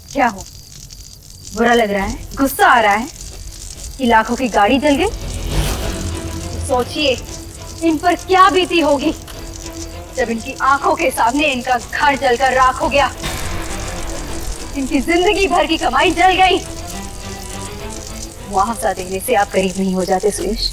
क्या हो, बुरा लग रहा है, गुस्सा आ रहा है कि लाखों की गाड़ी जल गई? सोचिए इन पर क्या बीती होगी जब इनकी आंखों के सामने इनका घर जलकर राख हो गया, इनकी जिंदगी भर की कमाई जल गई। मुआवजा देने से आप करीब नहीं हो जाते सुरेश,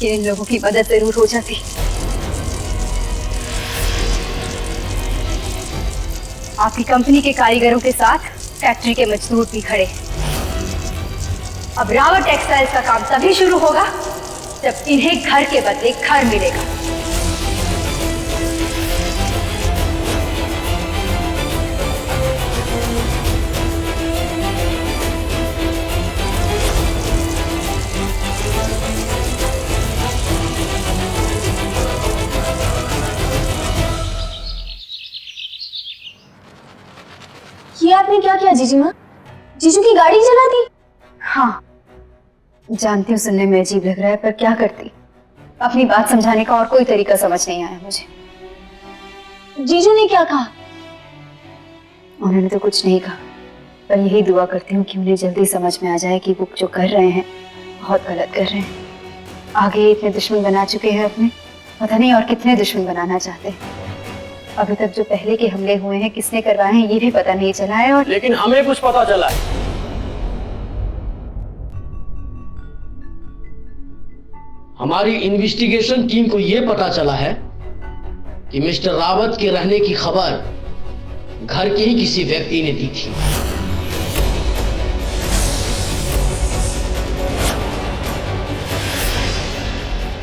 कि इन लोगों की मदद जरूर हो जाती। आपकी कंपनी के कारीगरों के साथ फैक्ट्री के मजदूर भी खड़े। अब रावत टेक्सटाइल्स का काम तभी शुरू होगा जब इन्हें घर के बदले घर मिलेगा। ये आपने क्या किया जीजी माँ? जीजू की गाड़ी जला दी? हाँ, जानती हूँ सुनने में अजीब लग रहा है, पर क्या करती। अपनी बात समझाने का और कोई तरीका समझ नहीं आया मुझे। जीजू ने क्या कहा? उन्होंने तो कुछ नहीं कहा, पर यही दुआ करती हूँ कि उन्हें जल्दी समझ में आ जाए कि वो जो कर रहे हैं बहुत गलत कर रहे हैं। आगे इतने दुश्मन बना चुके हैं अपने, पता नहीं और कितने दुश्मन बनाना चाहते हैं। अभी तक जो पहले के हमले हुए हैं किसने करवाए हैं ये भी पता नहीं चला है। और लेकिन हमें कुछ पता चला है। हमारी इन्वेस्टिगेशन टीम को यह पता चला है कि मिस्टर रावत के रहने की खबर घर के ही किसी व्यक्ति ने दी थी।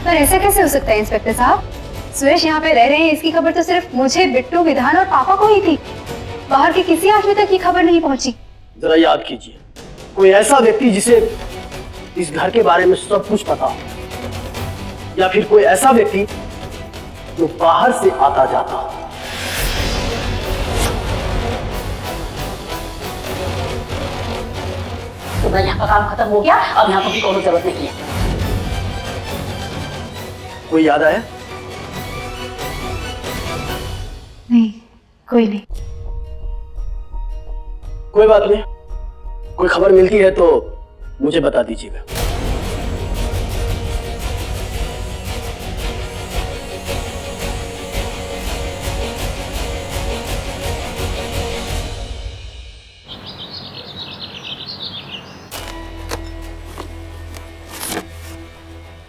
पर ऐसा कैसे हो सकता है इंस्पेक्टर साहब? सुरेश यहाँ पे रह रहे हैं, इसकी खबर तो सिर्फ मुझे, बिट्टू, विधान और पापा को ही थी। बाहर के किसी आदमी तक ये खबर नहीं पहुंची। जरा याद कीजिए, कोई ऐसा व्यक्ति जिसे इस घर के बारे में सब कुछ पता हो, या फिर कोई ऐसा व्यक्ति जो बाहर से आता जाता हो। तो भाई यहाँ का काम खत्म हो गया, अब यहाँ की कोई जरूरत नहीं है। कोई याद आया? नहीं, कोई नहीं। कोई बात नहीं, कोई खबर मिलती है तो मुझे बता दीजिएगा।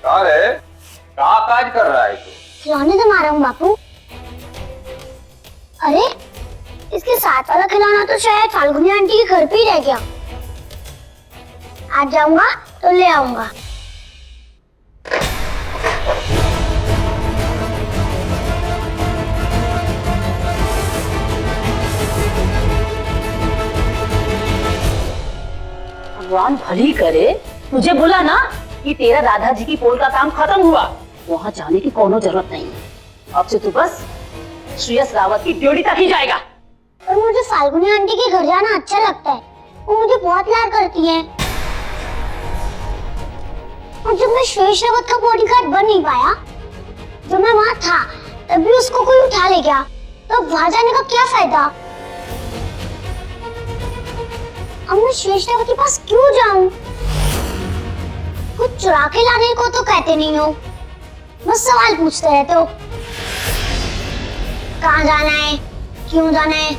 अरे कहाँ काज कर रहा है तू? खिलौने तो मारा हूँ बापू। अरे इसके साथ वाला खिलौना तो शायद फाल्गुनी आंटी के घर पे ही रह गया। आज जाऊंगा तो ले आऊंगा। भगवान भली करे, तुझे बोला ना कि तेरा राधा जी की पोल का काम खत्म हुआ, वहाँ जाने की कोनो जरूरत नहीं है। अब से तू बस श्रेयस रावत की ड्यूटी तक ही जाएगा। और मुझे फाल्गुनी आंटी के घर जाना अच्छा लगता है, वो मुझे बहुत प्यार करती है। और जब मैं श्रेयस रावत का बॉडीगार्ड बन नहीं पाया, जब मैं वहाँ था तब भी उसको कोई उठा ले गया, तो वहाँ जाने का क्या फायदा? अब मैं श्रेयस रावत के पास क्यों जाऊँ? कुछ चुरा के लाने को तो कहते नहीं हो, बस सवाल पूछते रहते हो। कहाँ जाना है, क्यों जाना है,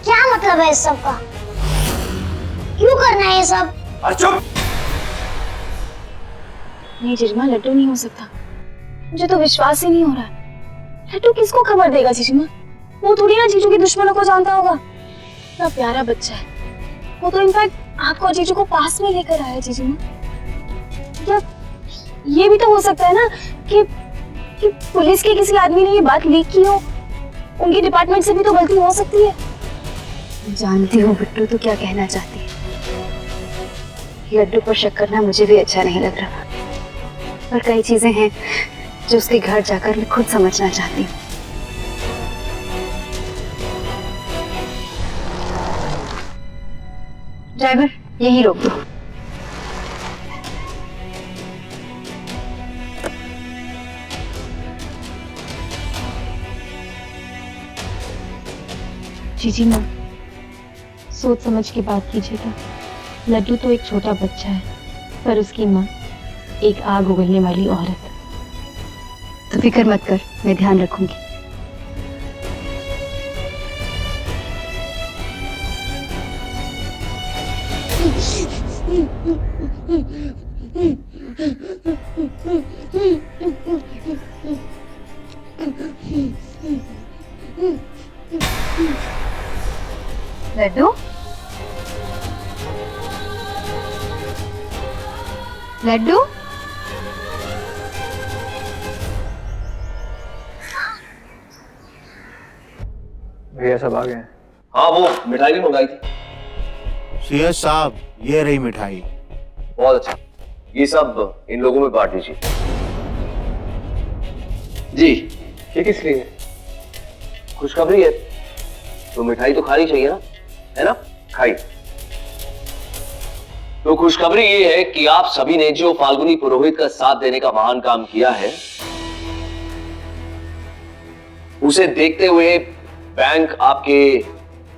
क्या मतलब है इस सब का, क्यों करना है ये सब? चुप! नहीं जीजमा, लड्डू नहीं हो सकता। मुझे तो विश्वास ही नहीं हो रहा। लड्डू किसको खबर देगा जीजमा? वो थोड़ी ना जीजू के दुश्मनों को जानता होगा। इतना प्यारा बच्चा है वो, तो इनफैक्ट आपको और जीजू को पास में लेकर आया जीजमा। क्या ये भी तो हो सकता है ना कि पुलिस के किसी आदमी ने ये बात लीक की हो? उनकी डिपार्टमेंट से भी तो गलती हो सकती है। जानती हूँ बिट्टू तो क्या कहना चाहती है। लड्डू पर शक करना मुझे भी अच्छा नहीं लग रहा, पर कई चीजें हैं जो उसके घर जाकर मैं खुद समझना चाहती हूँ। ड्राइवर, यही रोक दो। जीजी माँ, सोच समझ के बात कीजिएगा। लड्डू तो एक छोटा बच्चा है, पर उसकी माँ एक आग उगलने वाली औरत। तो फिक्र मत कर, मैं ध्यान रखूंगी। लड्डू, लड्डू, भैया सब आ गए हैं। हाँ, वो मिठाई भी मंगाई थी। सीएस साहब, ये रही मिठाई। बहुत अच्छा, ये सब इन लोगों में बांट दीजिए। जी, ये किस लिए है? खुशखबरी है तो मिठाई तो खानी चाहिए ना, है ना? खाई। तो खुशखबरी ये है कि आप सभी ने जो फाल्गुनी पुरोहित का साथ देने का महान काम किया है, उसे देखते हुए बैंक आपके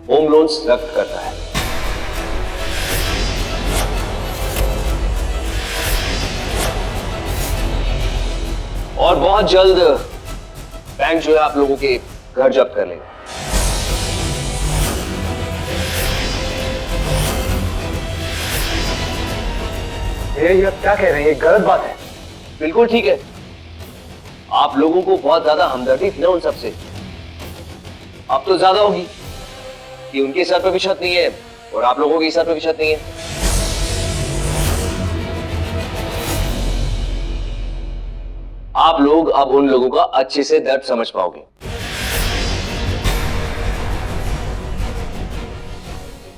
होम लोन्स रद्द करता है। और बहुत जल्द बैंक जो है आप लोगों के घर जब्त कर लेगा। ये आप क्या कह रहे हैं? ये गलत बात है। बिल्कुल ठीक है। आप लोगों को बहुत ज्यादा हमदर्दी थी ना उन सबसे, अब तो ज्यादा होगी कि उनके सर पे भी छत नहीं है और आप लोगों के सर पे भी छत नहीं है। आप लोग अब उन लोगों का अच्छे से दर्द समझ पाओगे।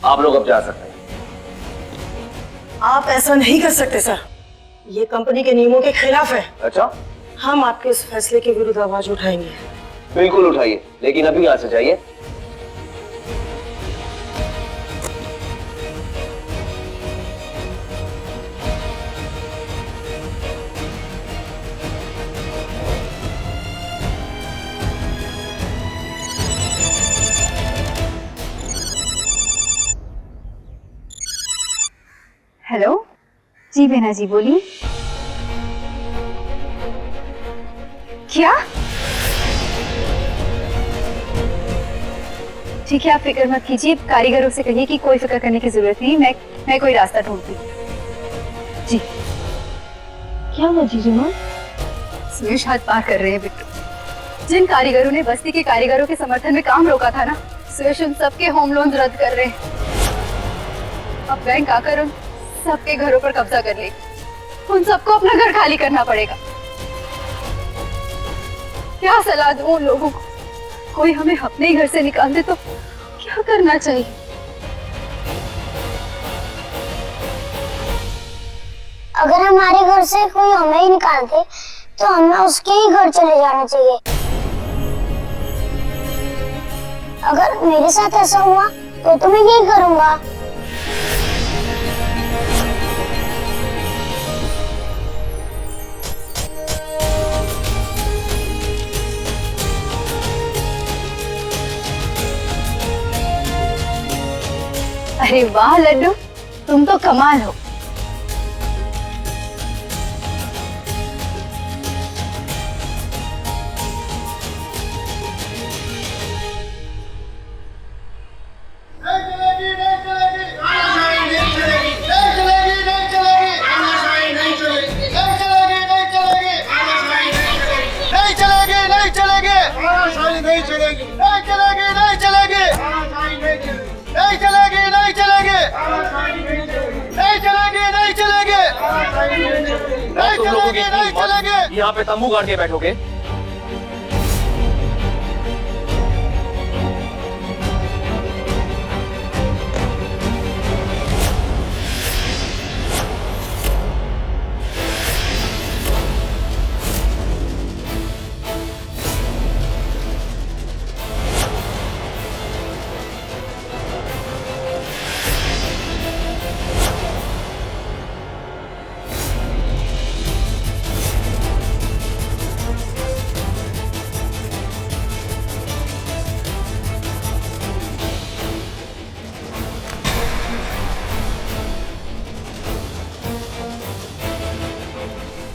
आप लोग अब जा सकते हैं। आप ऐसा नहीं कर सकते सर, ये कंपनी के नियमों के खिलाफ है। अच्छा, हम आपके इस फैसले के विरुद्ध आवाज उठाएंगे। बिल्कुल उठाइए, लेकिन अभी यहां से जाइए। हेलो जी, बेना जी बोलिए। क्या? ठीक है, आप फिक्र मत कीजिए, कारीगरों से कहिए कि कोई फिक्र करने की जरूरत नहीं, मैं कोई रास्ता ढूंढती हूँ। जी। क्या हुआ जीजी माँ? सुरेश हाथ पार कर रहे हैं बिट्टू। जिन कारीगरों ने बस्ती के कारीगरों के समर्थन में काम रोका था ना, सुरेश उन सबके होम लोन रद्द कर रहे हैं। अब बैंक आकर उन सबके घरों पर कब्जा कर लेगा। उन सबको अपना घर खाली करना पड़ेगा। क्या सलाह दूं उन लोगों को? कोई हमें अपने ही घर से निकाल दे तो क्या करना चाहिए? अगर हमारे घर से कोई हमें ही निकाल दे तो हमें उसके ही घर चले जाना चाहिए। अगर मेरे साथ ऐसा हुआ तो मैं यही करूंगा। अरे वाह लड्डू, तुम तो कमाल हो। यहाँ पे तंबू गाड़ के बैठोगे?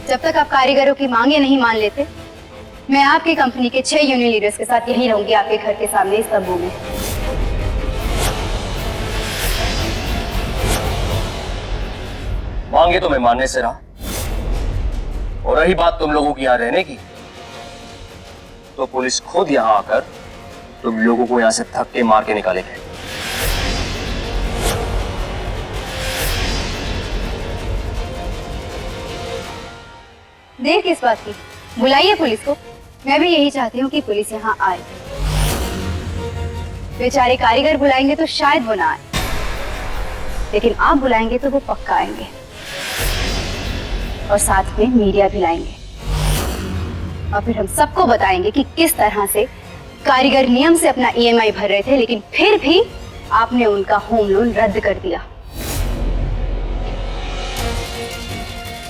जब तक आप कारीगरों की मांगे नहीं मान लेते, मैं आपकी कंपनी के 6 यूनियन लीडर्स के साथ यहीं रहूंगी, आपके घर के सामने इस तंबू में। मांगे तो मैं मानने से रहा, और रही बात तुम लोगों की यहाँ रहने की, तो पुलिस खुद यहाँ आकर तुम लोगों को यहाँ से धक्के मार के निकालेगी। देर किस बात की? बुलाइए पुलिस को। मैं भी यही चाहती हूँ कि पुलिस यहाँ आए। बेचारे कारीगर बुलाएंगे तो शायद वो ना आए, लेकिन आप बुलाएंगे तो वो पक्का आएंगे, और साथ में मीडिया भी लाएंगे, और फिर हम सबको बताएंगे कि किस तरह से कारीगर नियम से अपना EMI भर रहे थे, लेकिन फिर भी आपने उनका होम लोन रद्द कर दिया।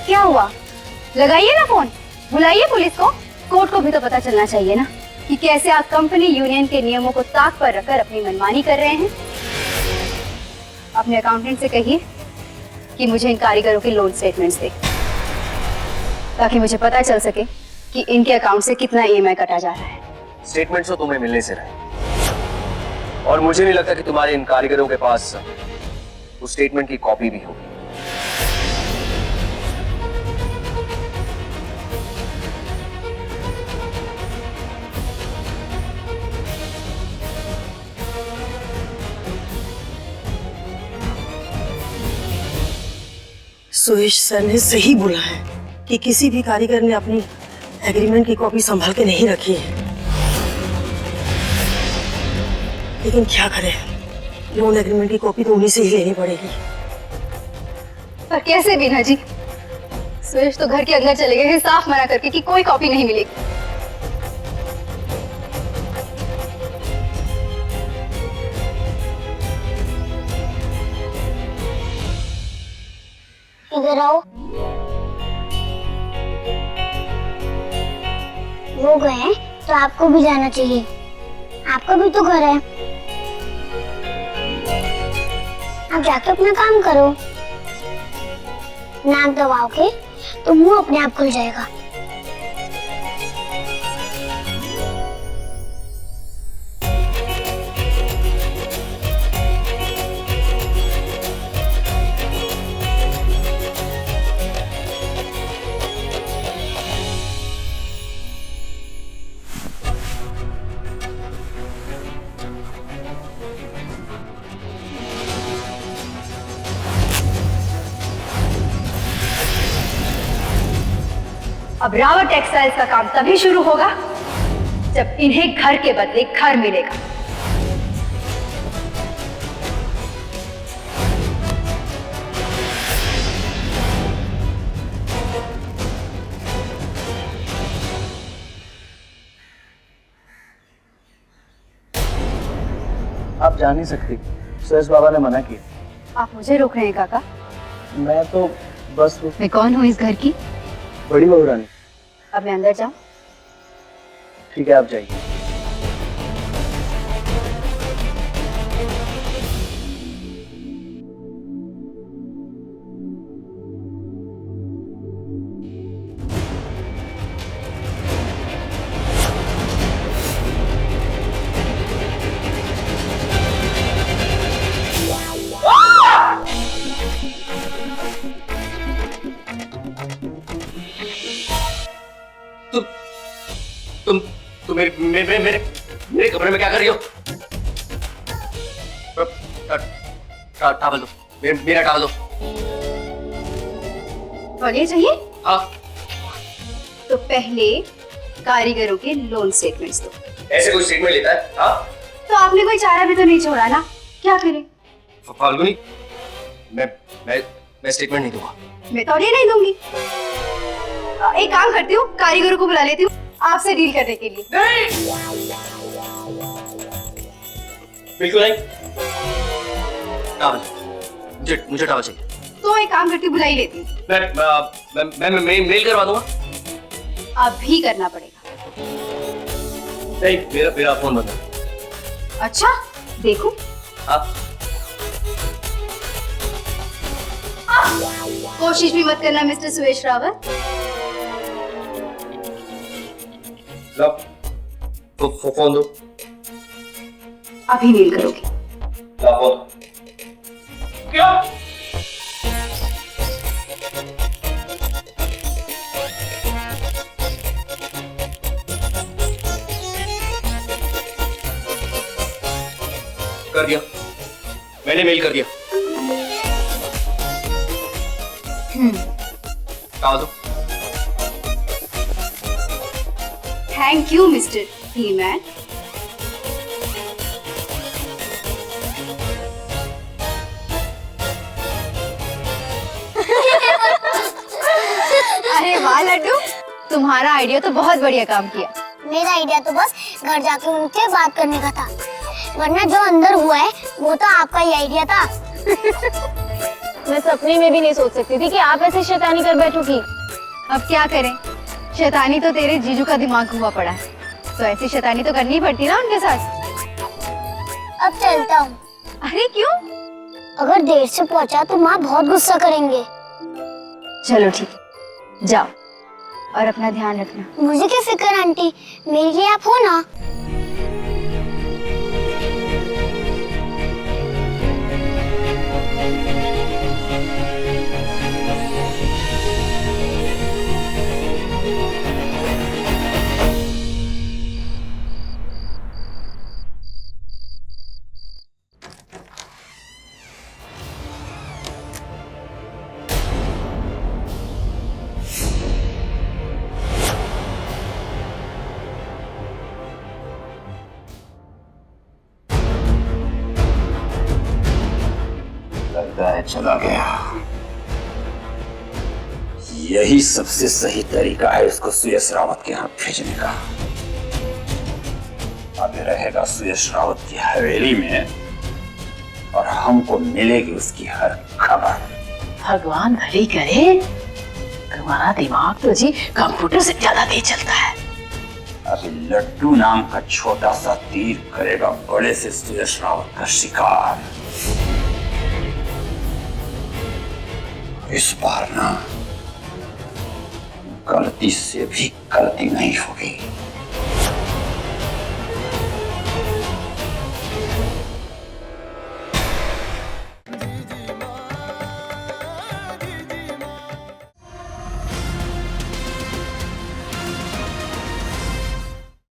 क्या हुआ? लगाइए ना फोन, बुलाइए पुलिस को। कोर्ट को भी तो पता चलना चाहिए ना कि कैसे आप कंपनी यूनियन के नियमों को ताक पर रखकर अपनी मनमानी कर रहे हैं। अपने अकाउंटेंट से कहिए कि मुझे इन कारीगरों के लोन स्टेटमेंट्स दे, ताकि मुझे पता चल सके कि इनके अकाउंट से कितना EMI कटा जा रहा है। स्टेटमेंट्स तो तुम्हें मिलने से रहे, और मुझे नहीं लगता कि तुम्हारे इन कारीगरों के पास उस स्टेटमेंट की कॉपी भी होगी। सुरेश सर ने सही बोला है कि किसी भी कारीगर ने अपनी एग्रीमेंट की कॉपी संभाल के नहीं रखी है, लेकिन क्या करें, लोन एग्रीमेंट की कॉपी तो उन्हीं से ही लेनी पड़ेगी। पर कैसे बीना जी? सुरेश तो घर के अंदर चले गए हैं साफ मना करके कि कोई कॉपी नहीं मिलेगी। इधर आओ। वो गए तो आपको भी जाना चाहिए, आपका भी तो घर है। आप जाके अपना काम करो। नाक दबाओगे तो मुंह अपने आप खुल जाएगा। अब रावत टेक्सटाइल्स का काम तभी शुरू होगा जब इन्हें घर के बदले घर मिलेगा। आप जा नहीं सकती, सुरेश बाबा ने मना किया। आप मुझे रोक रहे हैं काका? मैं तो बस मैं कौन हूँ इस घर की? बड़ी बहू रानी। अब मैं अंदर जाऊं? ठीक है, आप जाइए। तुम मेरे कमरे में क्या कर रही हो? टावल दो, मेरा टावल दो। तौलिया चाहिए? हाँ। तो पहले कारीगरों के लोन स्टेटमेंट्स दो। ऐसे कोई स्टेटमेंट लेता है? हाँ? तो आपने कोई चारा भी तो नहीं छोड़ा ना, क्या करें? फाल्गुनी, मैं स्टेटमेंट नहीं दूंगा। मैं तौलिया नहीं दूंगी। एक काम करती हूँ, कारीगरों को बुला लेती हूँ आपसे डील करने के लिए। नहीं, बिल्कुल नहीं। टावल, मुझे टावल चाहिए। तो एक काम करती हूँ, बुला ही लेती हूँ। मैं मेल करवा दूंगा। अभी करना पड़ेगा। नहीं, मेरा फोन बंद है। अच्छा, देखो। हाँ। कोशिश भी मत करना मिस्टर सुरेश रावत। लो फोन दो। अभी डील करोगे? लो फोन। क्या? कर दिया, मैंने मेल कर दिया। कहा दो। Thank you mister He-Man. अरे वाह लड्डू, तुम्हारा आइडिया तो बहुत बढ़िया काम किया। मेरा आइडिया तो बस घर जाके उनसे बात करने का था, वरना जो अंदर हुआ है वो तो आपका ही आइडिया था। मैं सपने में भी नहीं सोच सकती थी कि आप ऐसे शैतानी कर बैठोगी। अब क्या करें, शैतानी तो तेरे जीजू का दिमाग हुआ पड़ा है, तो ऐसी शैतानी तो करनी पड़ती ना उनके साथ। अब चलता हूँ। अरे क्यों? अगर देर से पहुँचा तो माँ बहुत गुस्सा करेंगे। चलो ठीक है, जाओ और अपना ध्यान रखना। मुझे क्या फिक्र आंटी, मेरे लिए आप हो ना। लगता है चला गया। यही सबसे सही तरीका है इसको सुयश रावत के यहाँ भेजने का। अभी रहेगा सुयश रावत की हवेली में और हमको मिलेगी उसकी हर खबर। भगवान भली करे, तुम्हारा दिमाग तो जी कंप्यूटर से ज्यादा तेज चलता है। अभी लड्डू नाम का छोटा सा तीर करेगा बड़े से सुयश रावत का शिकार। इस बार ना गलती से भी गलती नहीं होगी।